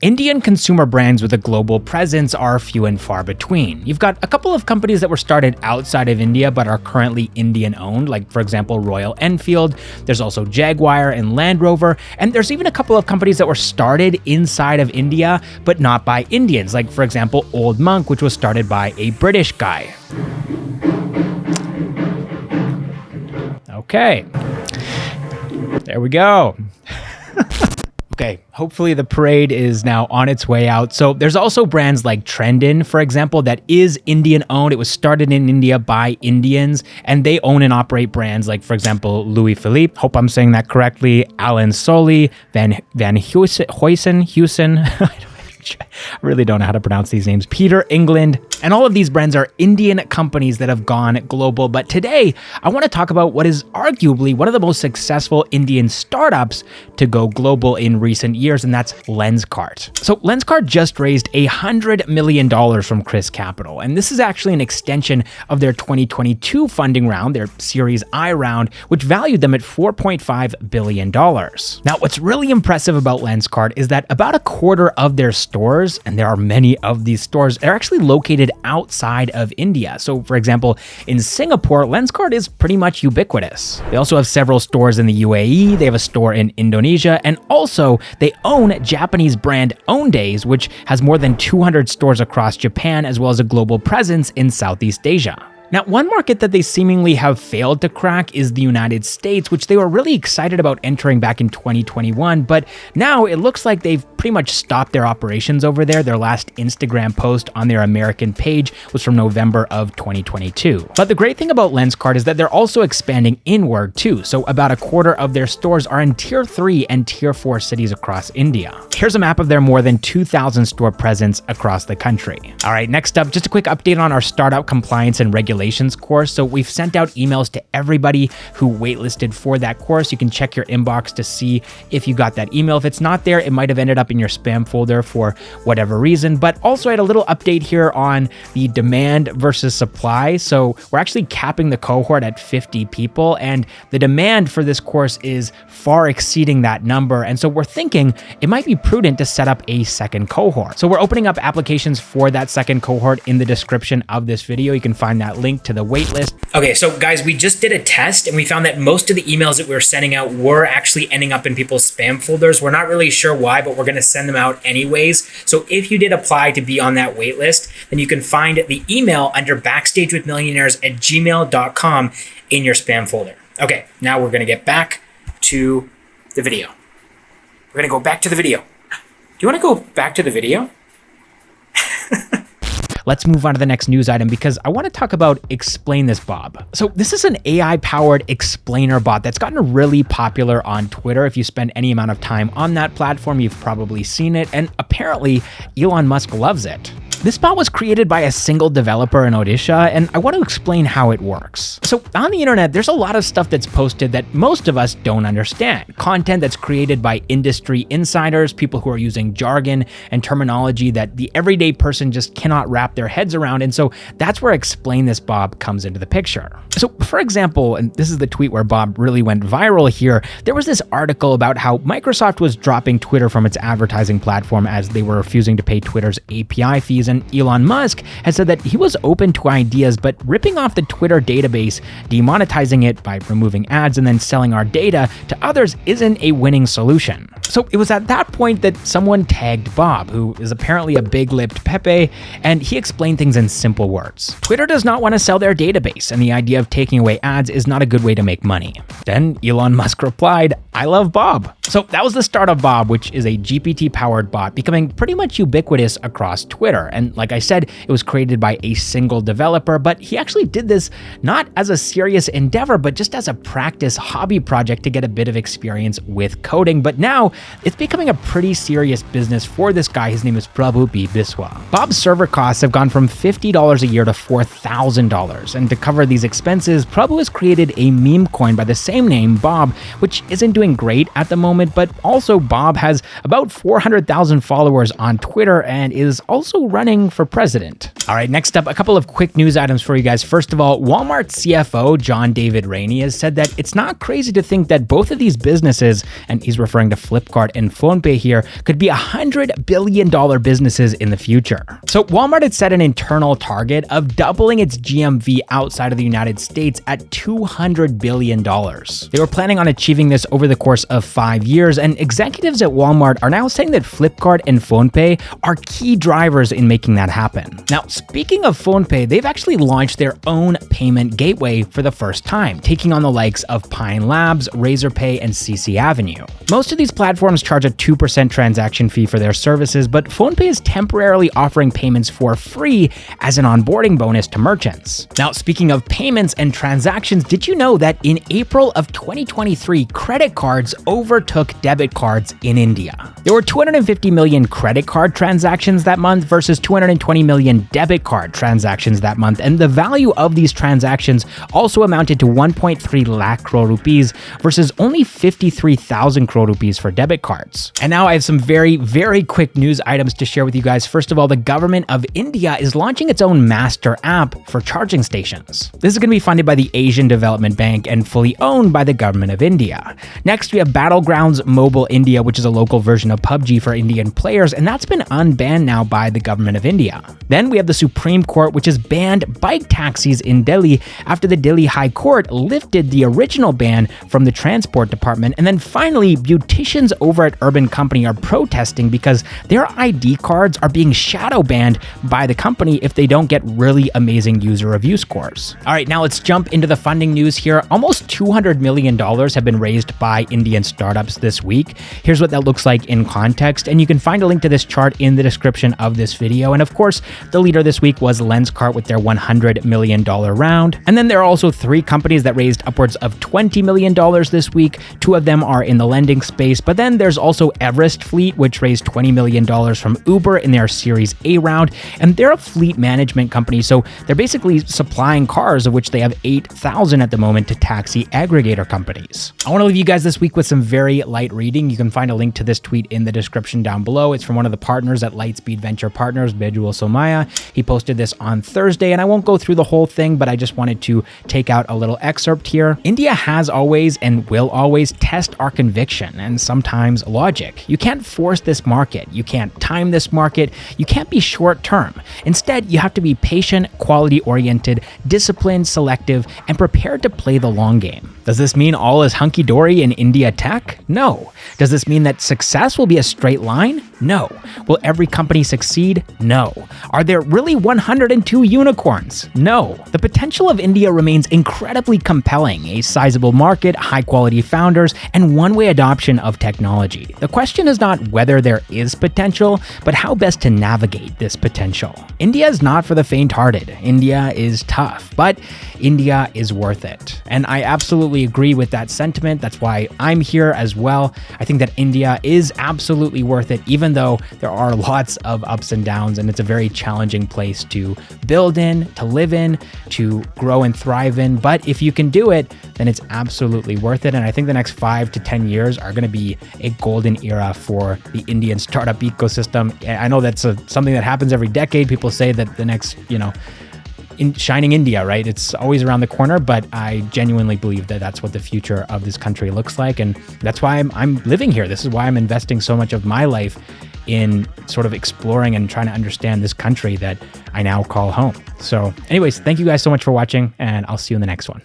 Indian consumer brands with a global presence are few and far between. You've got a couple of companies that were started outside of India but are currently Indian owned, like for example Royal Enfield. There's also Jaguar and Land Rover, and there's even a couple of companies that were started inside of India but not by Indians, like for example Old Monk, which was started by a British guy. Okay, there we go. Okay, hopefully the parade is now on its way out. So there's also brands like Trendin, for example, that is Indian owned. It was started in India by Indians, and they own and operate brands like, for example, Louis Philippe, hope I'm saying that correctly, Alan Solly, Van Heusen, I really don't know how to pronounce these names, Peter England, and all of these brands are Indian companies that have gone global. But today, I want to talk about what is arguably one of the most successful Indian startups to go global in recent years, and that's Lenskart. So Lenskart just raised $100 million from Chris Capital, and this is actually an extension of their 2022 funding round, their Series I round, which valued them at $4.5 billion. Now, what's really impressive about Lenskart is that about a quarter of their stores, and there are many of these stores, are actually located outside of India. So for example, in Singapore, Lenskart is pretty much ubiquitous. They also have several stores in the UAE, they have a store in Indonesia, and also they own Japanese brand Owndays, which has more than 200 stores across Japan, as well as a global presence in Southeast Asia. Now, one market that they seemingly have failed to crack is the United States, which they were really excited about entering back in 2021, but now it looks like they've pretty much stopped their operations over there. Their last Instagram post on their American page was from November of 2022. But the great thing about Lenskart is that they're also expanding inward too, so about a quarter of their stores are in Tier 3 and Tier 4 cities across India. Here's a map of their more than 2,000 store presence across the country. All right, next up, just a quick update on our startup compliance and regulations course. So we've sent out emails to everybody who waitlisted for that course. You can check your inbox to see if you got that email. If it's not there, it might have ended up in your spam folder for whatever reason. But also I had a little update here on the demand versus supply. So we're actually capping the cohort at 50 people, and the demand for this course is far exceeding that number. And so we're thinking it might be prudent to set up a second cohort. So we're opening up applications for that second cohort in the description of this video. You can find that link to the waitlist. Okay, so guys, we just did a test and we found that most of the emails that we were sending out were actually ending up in people's spam folders. We're not really sure why, but we're going to send them out anyways. So if you did apply to be on that waitlist, then you can find the email under backstagewithmillionaires@gmail.com in your spam folder. Okay, now we're going to get back to the video. We're going to go back to the video. Do you want to go back to the video? Let's move on to the next news item because I want to talk about Explain This Bob. So this is an AI-powered explainer bot that's gotten really popular on Twitter. If you spend any amount of time on that platform, you've probably seen it, and apparently Elon Musk loves it. This bot was created by a single developer in Odisha, and I want to explain how it works. So on the internet, there's a lot of stuff that's posted that most of us don't understand. Content that's created by industry insiders, people who are using jargon and terminology that the everyday person just cannot wrap their heads around. And so that's where Explain This Bob comes into the picture. So for example, and this is the tweet where Bob really went viral here, there was this article about how Microsoft was dropping Twitter from its advertising platform as they were refusing to pay Twitter's API fees. And Elon Musk has said that he was open to ideas, but ripping off the Twitter database, demonetizing it by removing ads, and then selling our data to others isn't a winning solution. So it was at that point that someone tagged Bob, who is apparently a big-lipped Pepe, and he explained things in simple words. Twitter does not want to sell their database, and the idea of taking away ads is not a good way to make money. Then Elon Musk replied, "I love Bob." So that was the start of Bob, which is a GPT-powered bot becoming pretty much ubiquitous across Twitter. And like I said, it was created by a single developer, but he actually did this not as a serious endeavor, but just as a practice hobby project to get a bit of experience with coding. But now it's becoming a pretty serious business for this guy. His name is Prabhu B. Biswa. Bob's server costs have gone from $50 a year to $4,000. And to cover these expenses, Prabhu has created a meme coin by the same name, Bob, which isn't doing great at the moment, but also Bob has about 400,000 followers on Twitter and is also running running for president. All right, next up, a couple of quick news items for you guys. First of all, Walmart CFO John David Rainey has said that it's not crazy to think that both of these businesses, and he's referring to Flipkart and PhonePe here, could be $100 billion businesses in the future. So Walmart had set an internal target of doubling its GMV outside of the United States at $200 billion. They were planning on achieving this over the course of 5 years, and executives at Walmart are now saying that Flipkart and PhonePe are key drivers in making that happen. Now, speaking of PhonePe, they've actually launched their own payment gateway for the first time, taking on the likes of Pine Labs, Razorpay, and CC Avenue. Most of these platforms charge a 2% transaction fee for their services, but PhonePe is temporarily offering payments for free as an onboarding bonus to merchants. Now, speaking of payments and transactions, did you know that in April of 2023, credit cards overtook debit cards in India? There were 250 million credit card transactions that month versus 220 million debit card transactions that month, and the value of these transactions also amounted to 1.3 lakh crore rupees versus only 53,000 crore rupees for debit cards. And now I have some very quick news items to share with you guys. First of all, the government of India is launching its own master app for charging stations. This is going to be funded by the Asian Development Bank and fully owned by the government of India. Next, we have Battlegrounds Mobile India, which is a local version of PUBG for Indian players, and that's been unbanned now by the government of India. Then we have the Supreme Court, which has banned bike taxis in Delhi after the Delhi High Court lifted the original ban from the Transport Department. And then finally, beauticians over at Urban Company are protesting because their ID cards are being shadow banned by the company if they don't get really amazing user review scores. All right, now let's jump into the funding news here. Almost $200 million have been raised by Indian startups this week. Here's what that looks like in context, and you can find a link to this chart in the description of this video. And of course, the leader this week was Lenskart with their $100 million round. And then there are also 3 companies that raised upwards of $20 million this week. 2 of them are in the lending space, but then there's also Everest Fleet, which raised $20 million from Uber in their Series A round, and they're a fleet management company, so they're basically supplying cars, of which they have 8,000 at the moment, to taxi aggregator companies. I want to leave you guys this week with some very light reading. You can find a link to this tweet in the description down below. It's from one of the partners at Lightspeed Venture Partners, Bejul Somaya. He posted this on Thursday, and I won't go through the whole thing, but I just wanted to take out a little excerpt here. India has always and will always test our conviction and sometimes logic. You can't force this market. You can't time this market. You can't be short term. Instead, you have to be patient, quality oriented, disciplined, selective, and prepared to play the long game. Does this mean all is hunky-dory in India tech? No. Does this mean that success will be a straight line? No. Will every company succeed? No. Are there really 102 unicorns? No. The potential of India remains incredibly compelling, a sizable market, high-quality founders, and one-way adoption of technology. The question is not whether there is potential, but how best to navigate this potential. India is not for the faint-hearted. India is tough, but India is worth it. And I absolutely agree with that sentiment. That's why I'm here as well. I think that India is absolutely worth it, even though there are lots of ups and downs, and it's a very challenging place to build in, to live in, to grow and thrive in. But if you can do it, then it's absolutely worth it. And I think the next 5 to 10 years are going to be a golden era for the Indian startup ecosystem. I know that's something that happens every decade. People say that the next, in shining India, right? It's always around the corner, but I genuinely believe that that's what the future of this country looks like. And that's why I'm living here. This is why I'm investing so much of my life in sort of exploring and trying to understand this country that I now call home. So anyways, thank you guys so much for watching, and I'll see you in the next one.